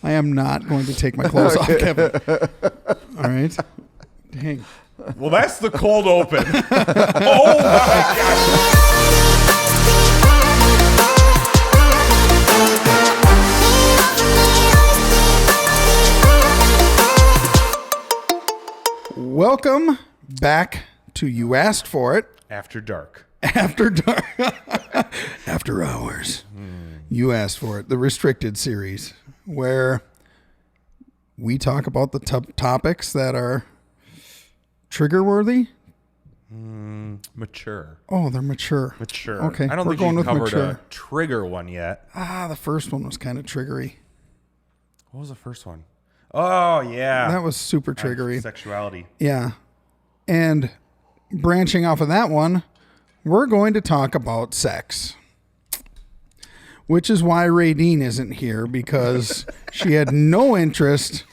I am not going to take my clothes off, Kevin. All right. Dang. Well, that's the cold open. Oh, my gosh. Welcome back to You Asked For It. After dark. After dark. After hours. You Asked For It, the restricted series, where we talk about the topics that are trigger-worthy. Mature. Oh, they're mature. Mature. Okay, I don't we're think going you with covered mature. a trigger one yet. The first one was kind of triggery. What was the first one? Oh, yeah. That was super triggery. Sexuality. Yeah. And branching off of that one, we're going to talk about sex. Which is why Radine isn't here, because she had no interest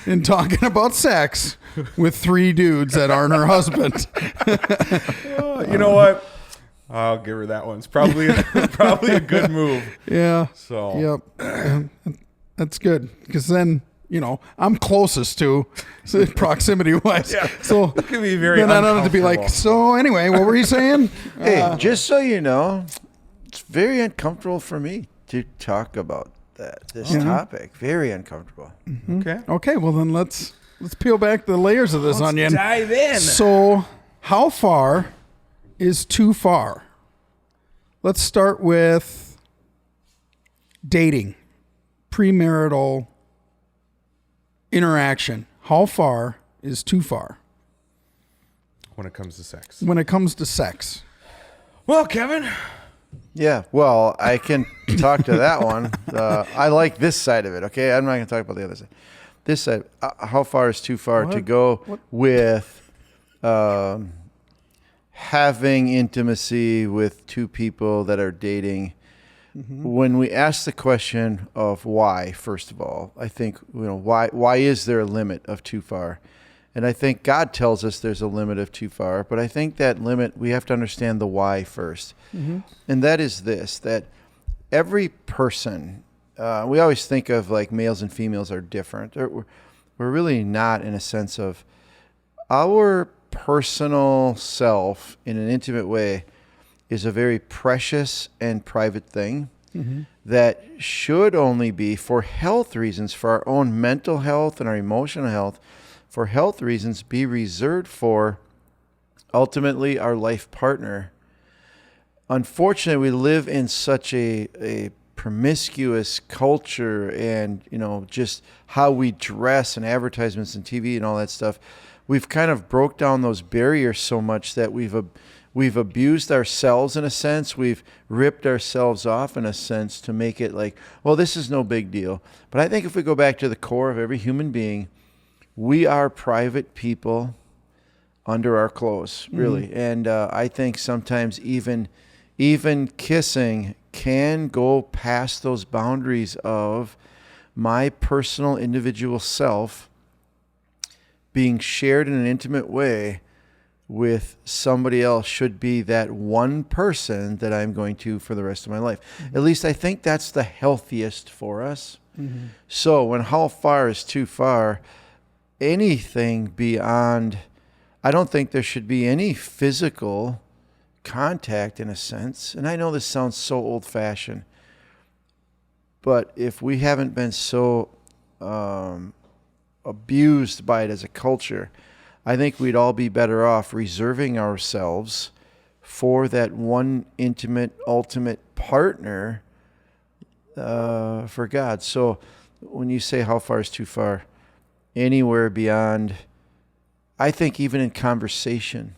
in talking about sex with three dudes that aren't her husband. You know what? I'll give her that one. It's probably a good move. Yeah. So. Yep. That's good, because then, I'm closest to proximity wise. Yeah. So it can be very then I don't have to be like, so anyway, what were you saying? Hey, just so you know, it's very uncomfortable for me to talk about this topic. Very uncomfortable. Mm-hmm. Okay. Well, then let's peel back the layers of this onion. Dive in. So, how far is too far? Let's start with dating, premarital interaction. How far is too far When it comes to sex. when it comes to sex? Well, Kevin. Yeah, well, I can talk to that one. I like this side of it, okay? I'm not going to talk about the other side. This side, how far is too far to go with having intimacy with two people that are dating? Mm-hmm. When we ask the question of why, first of all, I think, why is there a limit of too far? And I think God tells us there's a limit of too far, but I think that limit, we have to understand the why first. Mm-hmm. And that is this, that every person, we always think of like males and females are different. We're really not, in a sense of our personal self in an intimate way is a very precious and private thing that should only be, for health reasons, for our own mental health and our emotional health, for health reasons, be reserved for ultimately our life partner. Unfortunately, we live in such a promiscuous culture, and just how we dress and advertisements and TV and all that stuff. We've kind of broke down those barriers so much that we've abused ourselves in a sense. We've ripped ourselves off in a sense to make it like, well, this is no big deal. But I think if we go back to the core of every human being, we are private people under our clothes, really. Mm-hmm. And I think sometimes even kissing can go past those boundaries of my personal individual self being shared in an intimate way with somebody else should be that one person that I'm going to for the rest of my life. Mm-hmm. At least I think that's the healthiest for us. Mm-hmm. So when how far is too far, anything beyond, I don't think there should be any physical contact in a sense. And I know this sounds so old-fashioned, but if we haven't been so abused by it as a culture, I think we'd all be better off reserving ourselves for that one intimate, ultimate partner for God. So when you say how far is too far, anywhere beyond, I think even in conversation,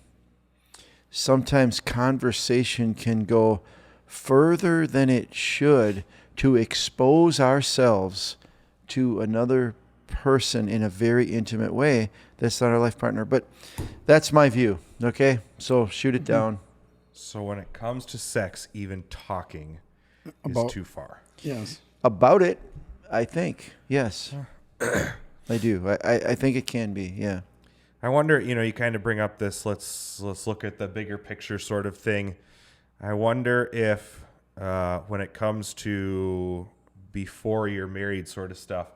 sometimes conversation can go further than it should to expose ourselves to another person in a very intimate way that's not our life partner. But that's my view, okay? So shoot it down. So when it comes to sex, even talking is too far. Yes. About it, I think, yes. I do. I think it can be, yeah. I wonder, you kind of bring up this, let's look at the bigger picture sort of thing. I wonder if when it comes to before you're married sort of stuff,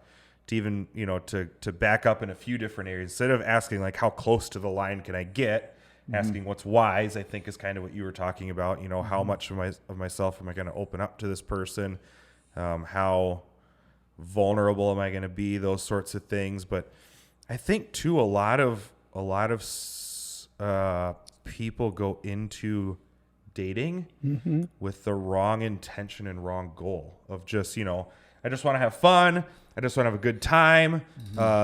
to even, to back up in a few different areas. Instead of asking like, how close to the line can I get? Asking what's wise, I think, is kind of what you were talking about. How much of myself am I going to open up to this person? How vulnerable am I going to be? Those sorts of things. But I think too, a lot of people go into dating with the wrong intention and wrong goal of just, I just want to have fun. I just want to have a good time.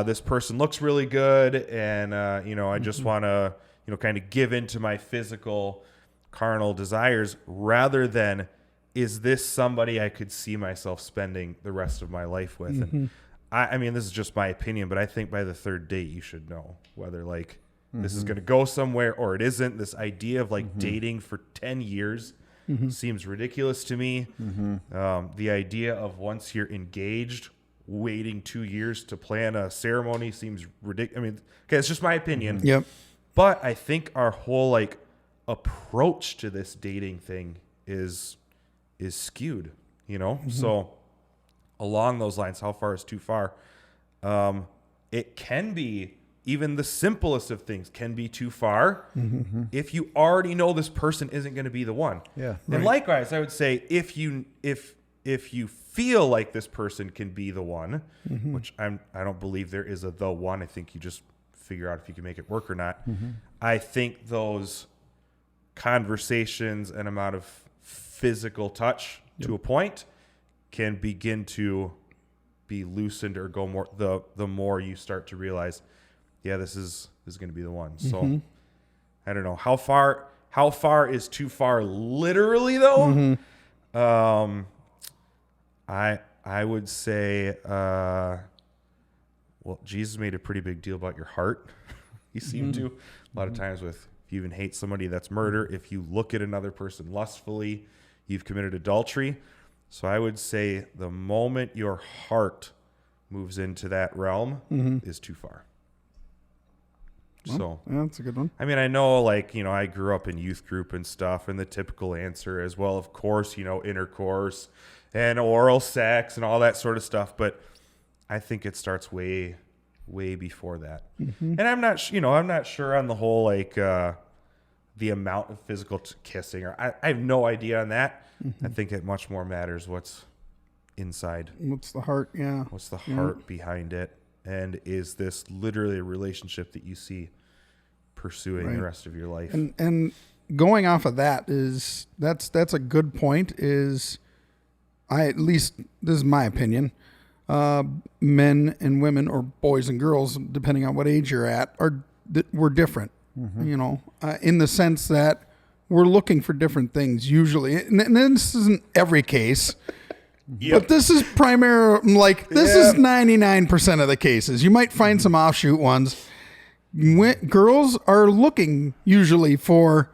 This person looks really good. And, I just want to, kind of give into my physical carnal desires rather than, is this somebody I could see myself spending the rest of my life with? And I mean, this is just my opinion, but I think by the third date, you should know whether like this is going to go somewhere or it isn't. This idea of like dating for 10 years seems ridiculous to me. The idea of once you're engaged, waiting 2 years to plan a ceremony seems ridiculous. I mean, okay, it's just my opinion. Yep. But I think our whole like approach to this dating thing is skewed, So along those lines, how far is too far? It can be, even the simplest of things can be too far if you already know this person isn't going to be the one. Yeah. And likewise, I would say if you feel like this person can be the one, which I don't believe there is the one. I think you just figure out if you can make it work or not. I think those conversations and amount of physical touch to a point can begin to be loosened or go more the more you start to realize, yeah, this is going to be the one. So I don't know how far is too far literally though. I would say well, Jesus made a pretty big deal about your heart. He seemed to. A lot of times if you even hate somebody, that's murder. If you look at another person lustfully, you've committed adultery. So I would say the moment your heart moves into that realm is too far. Well, So yeah, that's a good one. I mean, I know, like, I grew up in youth group and stuff, and the typical answer is, well, of course, intercourse and oral sex and all that sort of stuff. But I think it starts way, way before that. And I'm not sure on the whole, like, the amount of physical kissing, or I have no idea on that. I think it much more matters what's inside. What's the heart? Yeah. What's the heart behind it? And is this literally a relationship that you see pursuing the rest of your life? And going off of that that's a good point. At least this is my opinion. Men and women, or boys and girls, depending on what age you're at, we're different. In the sense that we're looking for different things usually, and this isn't every case. Yep. But this is is 99% of the cases. You might find some offshoot ones. Girls are looking usually for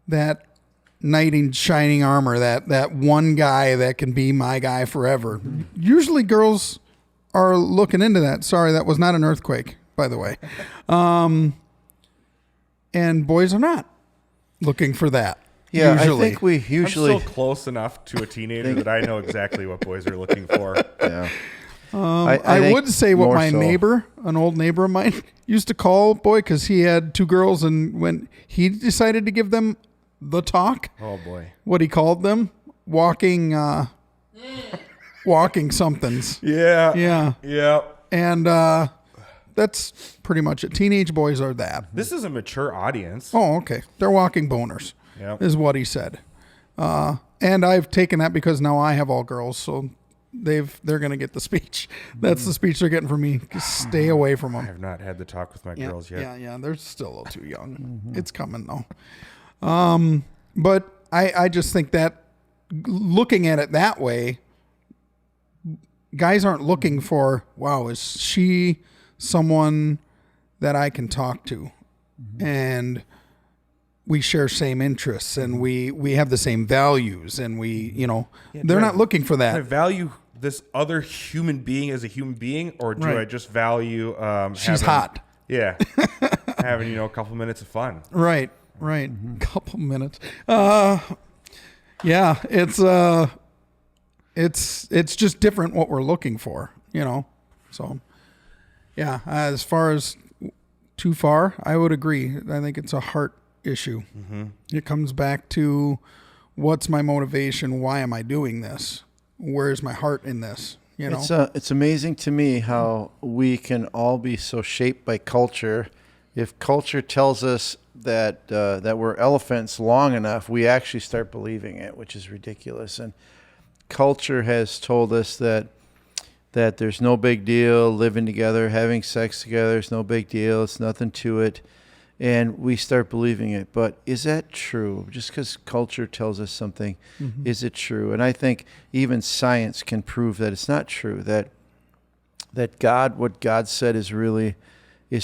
that knight in shining armor, that one guy that can be my guy forever. Usually girls are looking into that. Sorry, that was not an earthquake, by the way. And boys are not looking for that. Yeah, usually. I think we usually... I'm still close enough to a teenager that I know exactly what boys are looking for. Yeah. I would say what my neighbor, an old neighbor of mine, used to call boy, because he had two girls, and when he decided to give them the talk, oh boy, what he called them, walking somethings. Yeah. And that's pretty much it. Teenage boys are that. This is a mature audience. Oh, okay. They're walking boners. Yep. Is what he said. And I've taken that because now I have all girls, so they're going to get the speech. That's the speech they're getting from me. Just stay away from them. I have not had the talk with my girls yet. Yeah. They're still a little too young. It's coming though. But I just think that looking at it that way, guys aren't looking for, wow, is she someone that I can talk to? And we share same interests, and we have the same values, and they're not looking for that. I value this other human being as a human being, or do I just value she's hot? Yeah. Having, a couple minutes of fun. Right. Couple minutes. Yeah, it's just different what we're looking for, So, yeah, as far as too far, I would agree. I think it's a heart issue. Mm-hmm. It comes back to what's my motivation? Why am I doing this? Where's my heart in this? You know, It's amazing to me how we can all be so shaped by culture. If culture tells us that that we're elephants long enough, we actually start believing it, which is ridiculous. And culture has told us that there's no big deal living together, having sex together. It's no big deal. It's nothing to it. And we start believing it. But is that true? Just because culture tells us something, is it true? And I think even science can prove that it's not true, that what God said is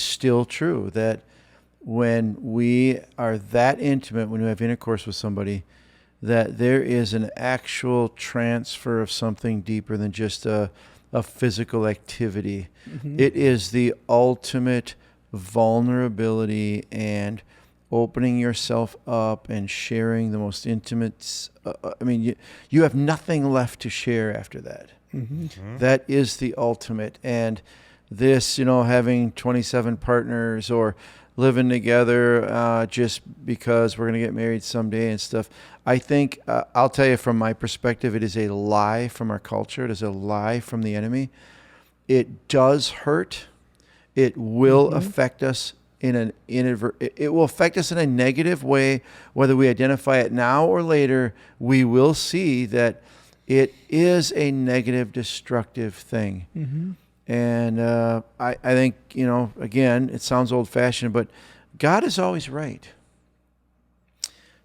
still true, that when we are that intimate, when we have intercourse with somebody, that there is an actual transfer of something deeper than just a physical activity. It is the ultimate vulnerability and opening yourself up and sharing the most intimate. You have nothing left to share after that. That is the ultimate. And this, having 27 partners or living together just because we're going to get married someday and stuff. I think, I'll tell you from my perspective, it is a lie from our culture. It is a lie from the enemy. It does hurt. It will affect us it will affect us in a negative way, whether we identify it now or later. We will see that it is a negative, destructive thing. And I think, again, it sounds old-fashioned, but God is always right.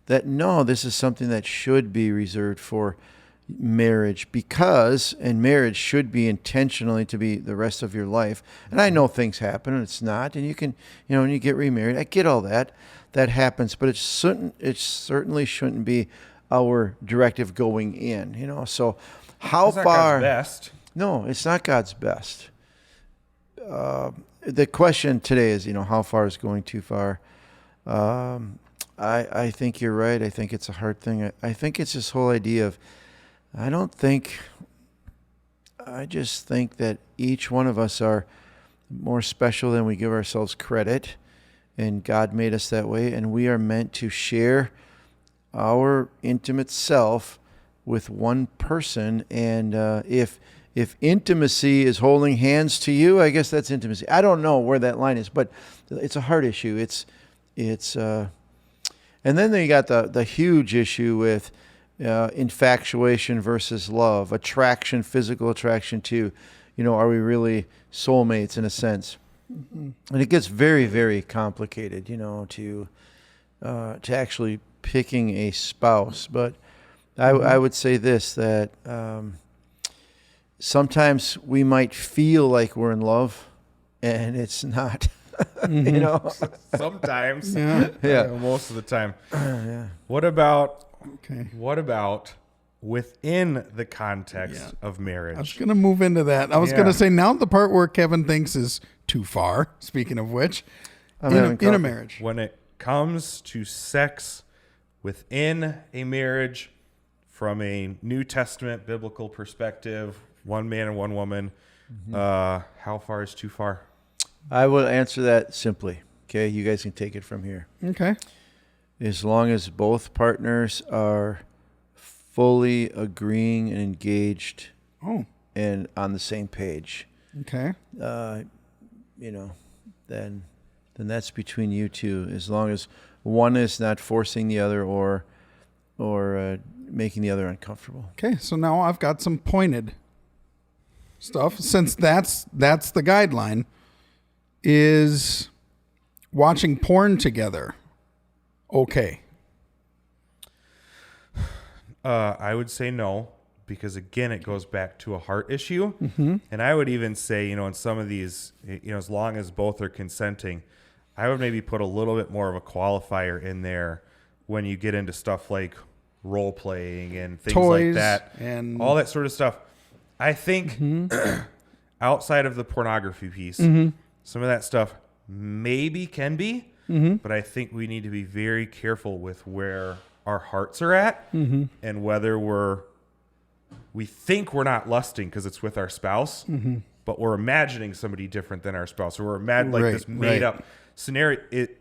That, no, this is something that should be reserved for marriage, and marriage should be intentionally to be the rest of your life. And I know things happen and it's not, and you can, when you get remarried, I get all that happens, but it certainly shouldn't be our directive going in, so how It's not far? God's best. No, it's not God's best. The question today is, how far is going too far? I think you're right. I think it's a hard thing. I think it's this whole idea of, I just think that each one of us are more special than we give ourselves credit, and God made us that way, and we are meant to share our intimate self with one person. And if intimacy is holding hands to you, I guess that's intimacy. I don't know where that line is, but it's a heart issue. And then you got the huge issue with infatuation versus love, attraction, physical attraction to, are we really soulmates in a sense? And it gets very, very complicated, to actually picking a spouse. But I would say this, that sometimes we might feel like we're in love, and it's not. Sometimes. Yeah. Most of the time. Yeah. What about okay. within the context of marriage? I was going to move into that. I was going to say, now the part where Kevin thinks is too far, speaking of which, in a marriage. When it comes to sex within a marriage, from a New Testament biblical perspective, one man and one woman, how far is too far? I will answer that simply. Okay, you guys can take it from here. Okay. As long as both partners are fully agreeing and engaged and on the same page. Okay. Then that's between you two. As long as one is not forcing the other or making the other uncomfortable. Okay, so now I've got some pointed stuff. Since that's the guideline, is watching porn together okay? I would say no, because again, it goes back to a heart issue. And I would even say, in some of these, as long as both are consenting, I would maybe put a little bit more of a qualifier in there when you get into stuff like role playing and things Toys like that, and all that sort of stuff. I think outside of the pornography piece, some of that stuff maybe can be, but I think we need to be very careful with where our hearts are at and whether we think we're not lusting because it's with our spouse, but we're imagining somebody different than our spouse, or we're like Right, this made right. up scenario. It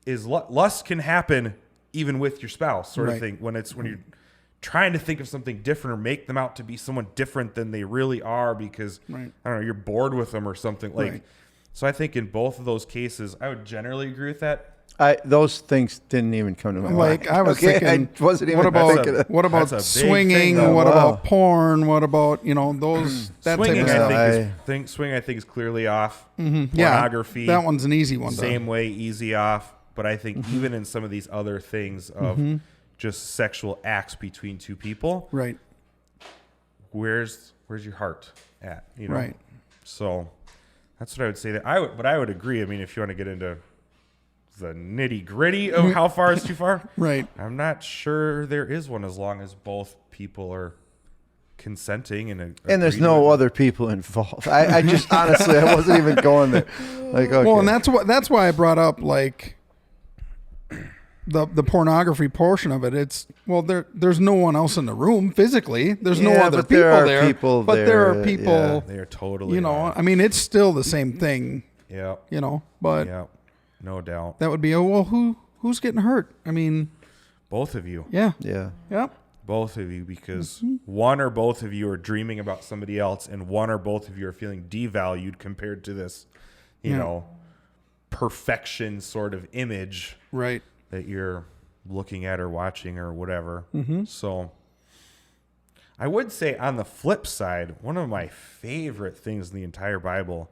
is lust can happen even with your spouse, sort of Right. thing. When you're trying to think of something different or make them out to be someone different than they really are, because Right. I don't know, you're bored with them or something like. Right. So I think in both of those cases, I would generally agree with that. Those things didn't even come to my mind. Like I was thinking, I wasn't even what about thinking of- what about That's a big swinging? thing, though. What Wow. about porn? What about those that Swinging, type of I stuff? think swinging, I think is clearly off. Yeah, Pornography, that one's an easy one. same way, easy off. But I think even in some of these other things of just sexual acts between two people, Right. where's your heart at? Right. So that's what I would say. That I would agree. I mean, if you want to get into the nitty gritty of how far is too far, Right. I'm not sure there is one, as long as both people are consenting and And there's agreed no with it. other people involved. I just honestly, I wasn't even going there. Like, okay. Well, and that's why I brought up like the pornography portion of it. It's there's no one else in the room physically. There's no Yeah, other but people there are there. people but there are there, people. yeah. They are totally. I mean, it's still the same thing. Yeah. But Yeah. No doubt. that would be who's getting hurt? I mean, Both of you. yeah, Yeah. yep, Both of you, because one or both of you are dreaming about somebody else, and one or both of you are feeling devalued compared to this, perfection sort of image right. that you're looking at or watching or whatever. So I would say on the flip side, one of my favorite things in the entire Bible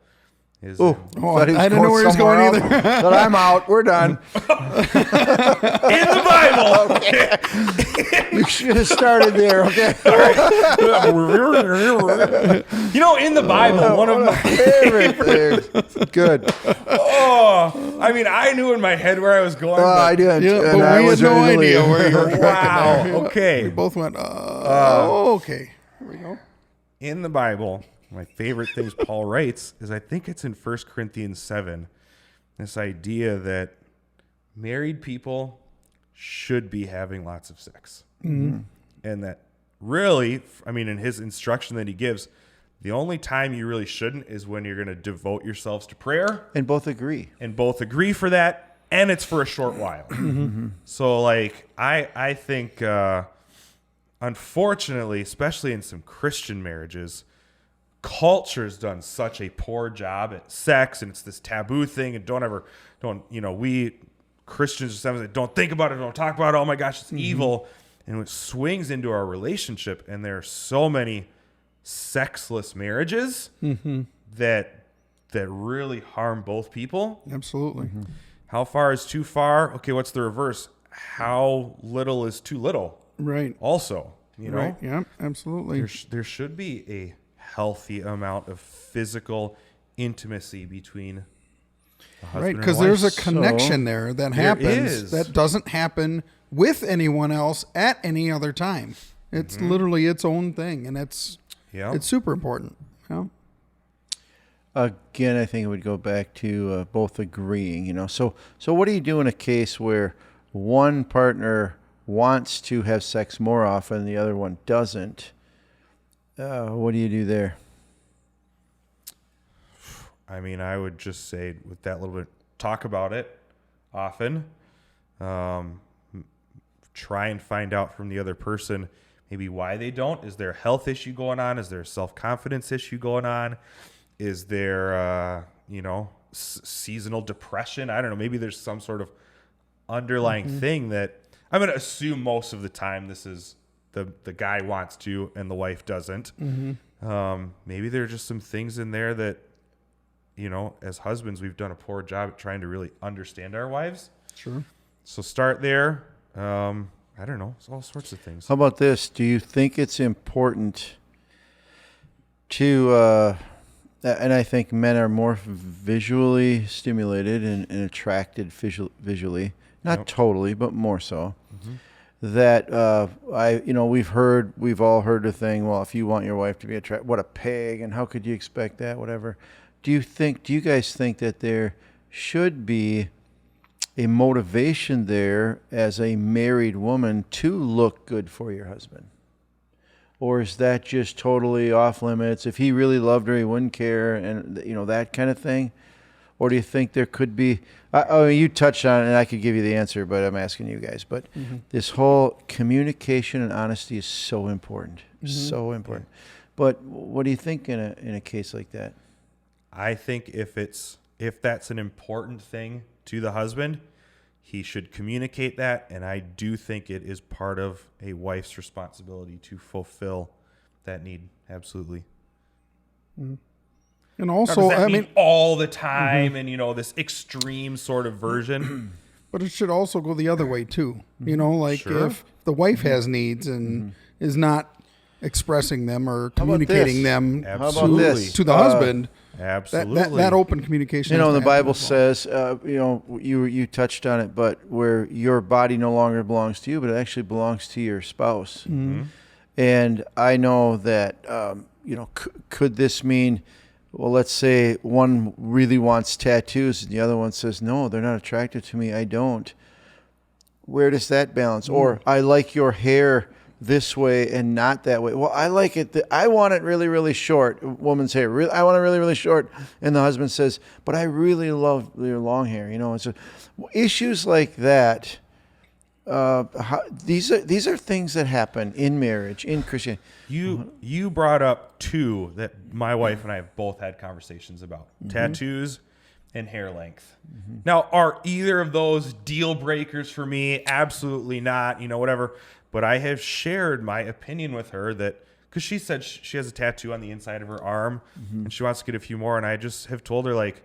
is Oh, I didn't know where he was going either. But I'm out. We're done. in the Bible. You should have started there. Okay. In the Bible, one of my favorite things. Good. I mean, I knew in my head where I was going. I didn't. Yeah, and but I we had was no ready to idea leave. where you were. Wow. We Okay. both went. Okay. Here we go. In the Bible, my favorite things Paul writes is, I think it's in 1 Corinthians 7, this idea that married people should be having lots of sex. And that really, I mean, in his instruction that he gives, the only time you really shouldn't is when you're going to devote yourselves to prayer. And both agree. And both agree for that, and it's for a short while. So, like, I think, unfortunately, especially in some Christian marriages, culture's done such a poor job at sex, and it's this taboo thing, and we Christians don't think about it, don't talk about it, oh my gosh, it's evil. And it swings into our relationship, and there are so many sexless marriages that really harm both people. Absolutely. How far is too far? Okay, what's the reverse? How little is too little? Right. Also, Right. Yeah. Absolutely. there should be a healthy amount of physical intimacy between the husband Right, and because wife. there's a connection there that happens is. that doesn't happen with anyone else at any other time. It's literally its own thing, and it's super important. Yeah. Again, I think it would go back to both agreeing. So what do you do in a case where one partner wants to have sex more often, the other one doesn't? What do you do there? I mean, I would just say with that little bit, talk about it often. Try and find out from the other person maybe why they don't. Is there a health issue going on? Is there a self-confidence issue going on? Is there, seasonal depression? I don't know. Maybe there's some sort of underlying thing that I'm going to assume most of the time this is the guy wants to and the wife doesn't. Maybe there are just some things in there that, as husbands, we've done a poor job at trying to really understand our wives. Sure. So start there. I don't know. It's all sorts of things. How about this? Do you think it's important to, and I think men are more visually stimulated and attracted visually, not totally, but more so, that we've all heard the thing, well, if you want your wife to be attracted, what a pig, and how could you expect that, whatever. Do you guys think that there should be a motivation there as a married woman to look good for your husband? Or is that just totally off limits? If he really loved her, he wouldn't care, and that kind of thing. Or do you think there could be? You touched on it, and I could give you the answer, but I'm asking you guys. But this whole communication and honesty is so important, so important. But what do you think in a case like that? I think if that's an important thing to the husband, he should communicate that, and I do think it is part of a wife's responsibility to fulfill that need. Absolutely. And also, I mean, all the time, and this extreme sort of version. But it should also go the other way too. Like Sure. if the wife has needs and is not expressing them or communicating them How about this? to the husband, Absolutely. that open communication. has to The happen Bible as well. says, you touched on it, but where your body no longer belongs to you, but it actually belongs to your spouse. And I know that, could this mean, well, let's say one really wants tattoos and the other one says, no, they're not attracted to me. I don't. Where does that balance? Or I like your hair this way and not that way. Well, I like it. I want it really, really short. Woman's hair. I want it really, really short. And the husband says, but I really love your long hair. And so issues like that. These are things that happen in marriage, in Christianity. You brought up two that my wife and I have both had conversations about: tattoos and hair length. Now, are either of those deal breakers for me? Absolutely not. Whatever. But I have shared my opinion with her that, because she said she has a tattoo on the inside of her arm and she wants to get a few more. And I just have told her, like,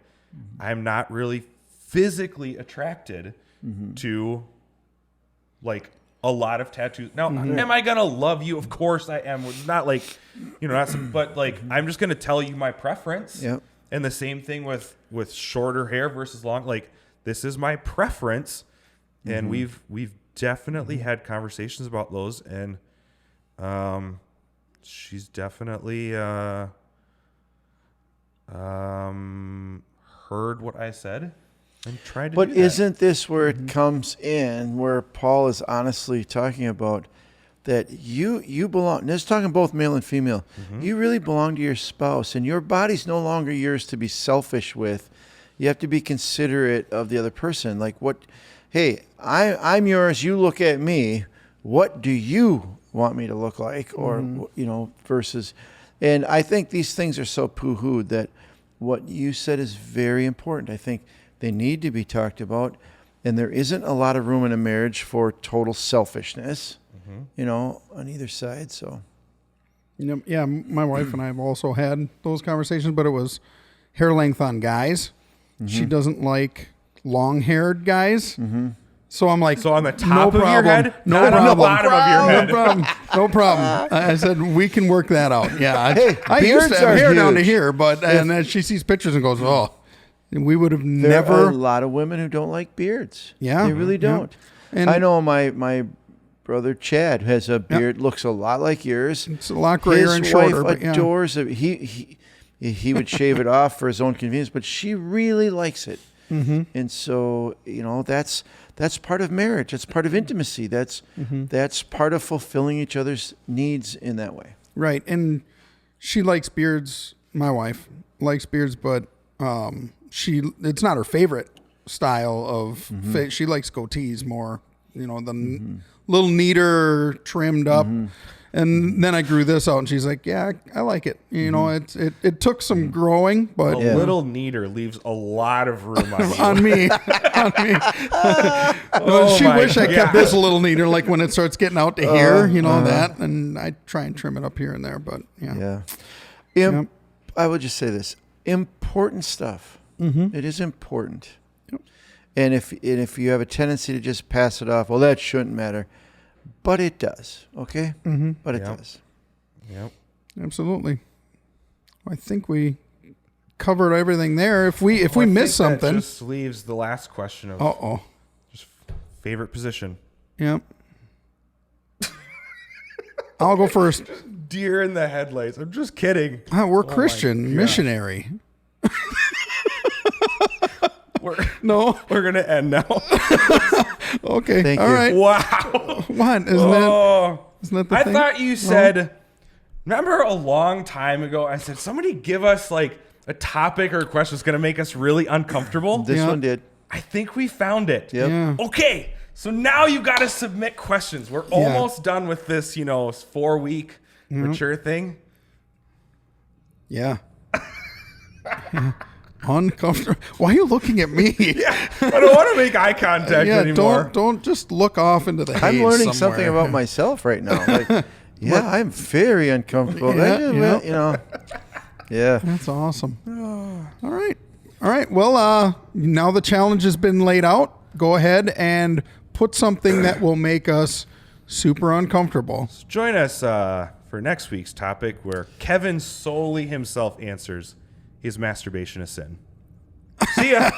I'm not really physically attracted to, like, a lot of tattoos. Now, am I going to love you? Of course I am. It's not like, but like, I'm just going to tell you my preference. Yep. And the same thing with shorter hair versus long. Like, this is my preference. And we've definitely had conversations about those, and she's definitely heard what I said and tried to But do that. isn't this where it comes in, where Paul is honestly talking about that you belong, and it's talking both male and female, you really belong to your spouse, and your body's no longer yours to be selfish with. You have to be considerate of the other person. Like, hey, I'm yours, you look at me, what do you want me to look like? Or, versus, and I think these things are so poo-hooed that what you said is very important. I think they need to be talked about, and there isn't a lot of room in a marriage for total selfishness, on either side. So, yeah, my wife and I have also had those conversations, but it was hair length on guys. She doesn't like long-haired guys. So I'm like, so on the top no of problem, your head, no not problem, on the bottom of your head. no problem, no problem. I said we can work that out. Yeah, I beards used to have are hair down to huge. here, but and then she sees pictures and goes, oh, we would have there are never. a lot of women who don't like beards. Yeah, they really don't. And I know my brother Chad has a beard, looks a lot like yours. It's a lot grayer His and shorter. wife But adores it. He would shave it off for his own convenience, but she really likes it. And so, that's part of marriage. That's part of intimacy. That's part of fulfilling each other's needs in that way. Right, and she likes beards. My wife likes beards, but it's not her favorite style of fit. She likes goatees more. The little neater, trimmed up. And then I grew this out, and she's like, "Yeah, I like it." It took some growing, but A little neater leaves a lot of room on you. on me. She my wish I kept God. this a little neater, like when it starts getting out to here, that, and I try and trim it up here and there, but Yeah. I would just say this: important stuff. It is important. And if you have a tendency to just pass it off, well, that shouldn't matter. But it does, okay? But it does. Yep. Absolutely. I think we covered everything there. If we miss something, that just leaves the last question of just favorite position. Yep. I'll go first. Deer in the headlights. I'm just kidding. We're Christian missionary. We're No. gonna end now. Okay. Thank All you. right. Wow. What? Isn't that the I thing? thought you said Remember a long time ago, I said, somebody give us like a topic or a question that's going to make us really uncomfortable. This Yeah. one did. I think we found it. Yep. Yeah. Okay, so now you got to submit questions. We're almost done with this, 4-week mature thing. Yeah. Uncomfortable. Why are you looking at me? I don't want to make eye contact Yeah, anymore. don't just look off into the haze I'm learning somewhere. something about myself right now. Like, I'm very uncomfortable. Yeah, Yeah. That's awesome. All right. Well, now the challenge has been laid out. Go ahead and put something that will make us super uncomfortable. Join us for next week's topic where Kevin solely himself answers, is masturbation a sin? See ya.